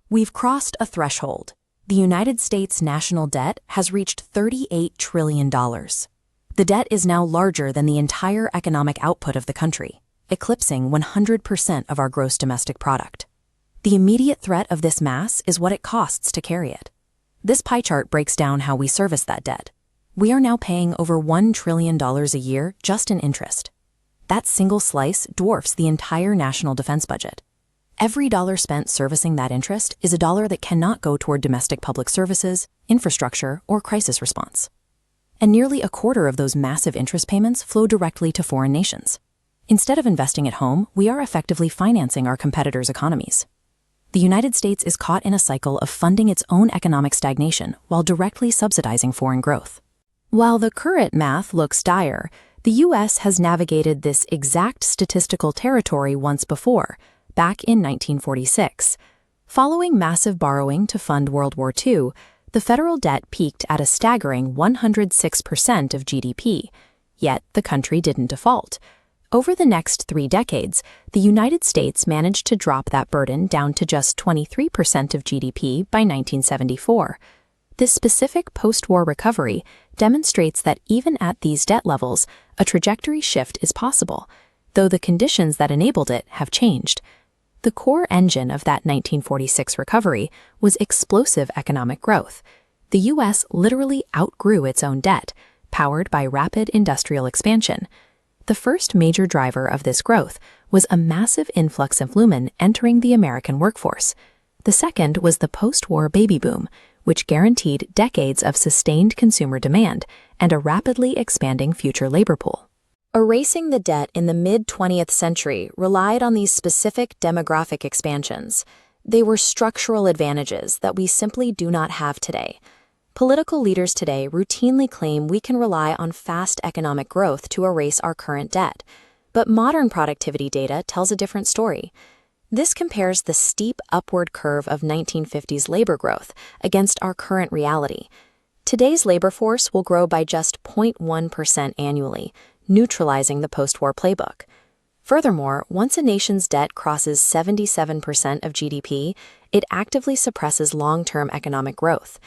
We've crossed a threshold. The United States national debt has reached $38 trillion. The debt is now larger than the entire economic output of the country, eclipsing 100% of our gross domestic product. The immediate threat of this mass is what it costs to carry it. This pie chart breaks down how we service that debt. We are now paying over $1 trillion a year just in interest. That single slice dwarfs the entire national defense budget. Every dollar spent servicing that interest is a dollar that cannot go toward domestic public services, infrastructure, or crisis response. And nearly a quarter of those massive interest payments flow directly to foreign nations. Instead of investing at home, we are effectively financing our competitors' economies. The United States is caught in a cycle of funding its own economic stagnation while directly subsidizing foreign growth. While the current math looks dire, the U.S. has navigated this exact statistical territory once before, back in 1946. Following massive borrowing to fund World War II, the federal debt peaked at a staggering 106% of GDP, yet the country didn't default. Over the next 3 decades, the United States managed to drop that burden down to just 23% of GDP by 1974. This specific post-war recovery demonstrates that even at these debt levels, a trajectory shift is possible, though the conditions that enabled it have changed. The core engine of that 1946 recovery was explosive economic growth. The U.S. literally outgrew its own debt, powered by rapid industrial expansion. The first major driver of this growth was a massive influx of women entering the American workforce. The second was the post-war baby boom, which guaranteed decades of sustained consumer demand and a rapidly expanding future labor pool. Erasing the debt in the mid-20th century relied on these specific demographic expansions. They were structural advantages that we simply do not have today. Political leaders today routinely claim we can rely on fast economic growth to erase our current debt. But modern productivity data tells a different story. This compares the steep upward curve of 1950s labor growth against our current reality. Today's labor force will grow by just 0.1% annually, neutralizing the post-war playbook. Furthermore, once a nation's debt crosses 77% of GDP, it actively suppresses long-term economic growth.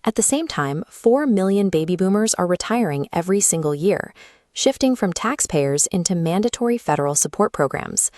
At the same time, 4 million baby boomers are retiring every single year, shifting from taxpayers into mandatory federal support programs.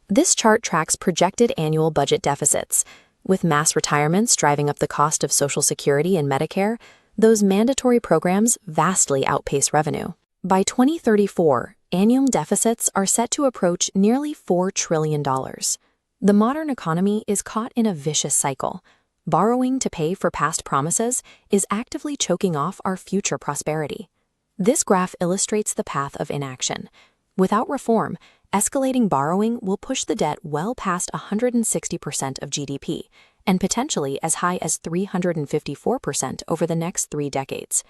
This chart tracks projected annual budget deficits. With mass retirements driving up the cost of Social Security and Medicare, those mandatory programs vastly outpace revenue. By 2034, annual deficits are set to approach nearly $4 trillion. The modern economy is caught in a vicious cycle. Borrowing to pay for past promises is actively choking off our future prosperity. This graph illustrates the path of inaction. Without reform, escalating borrowing will push the debt well past 160% of GDP, and potentially as high as 354% over the next 3 decades.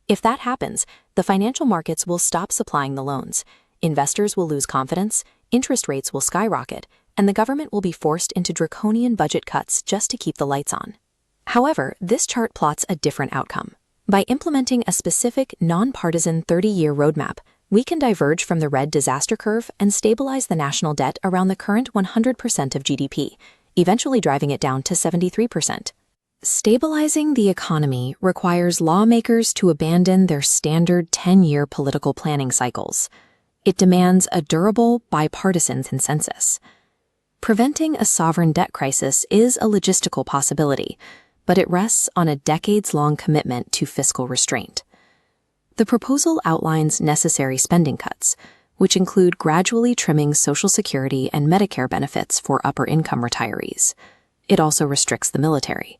If that happens, the financial markets will stop supplying the loans, investors will lose confidence, interest rates will skyrocket, and the government will be forced into draconian budget cuts just to keep the lights on. However, this chart plots a different outcome. By implementing a specific, nonpartisan 30-year roadmap, we can diverge from the red disaster curve and stabilize the national debt around the current 100% of GDP, eventually driving it down to 73%. Stabilizing the economy requires lawmakers to abandon their standard 10-year political planning cycles. It demands a durable, bipartisan consensus. Preventing a sovereign debt crisis is a logistical possibility, but it rests on a decades-long commitment to fiscal restraint. The proposal outlines necessary spending cuts, which include gradually trimming Social Security and Medicare benefits for upper-income retirees. It also restricts the military.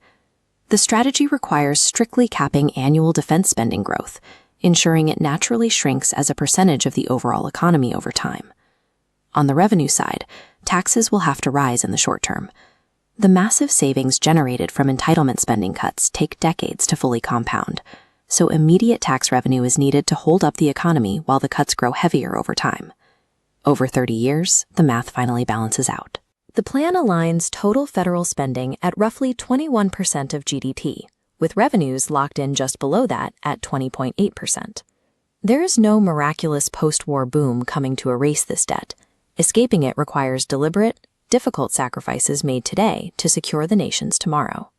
The strategy requires strictly capping annual defense spending growth, ensuring it naturally shrinks as a percentage of the overall economy over time. On the revenue side, taxes will have to rise in the short term. The massive savings generated from entitlement spending cuts take decades to fully compound, so immediate tax revenue is needed to hold up the economy while the cuts grow heavier over time. Over 30 years, the math finally balances out. The plan aligns total federal spending at roughly 21% of GDP, with revenues locked in just below that at 20.8%. There is no miraculous post-war boom coming to erase this debt. Escaping it requires deliberate, difficult sacrifices made today to secure the nation's tomorrow.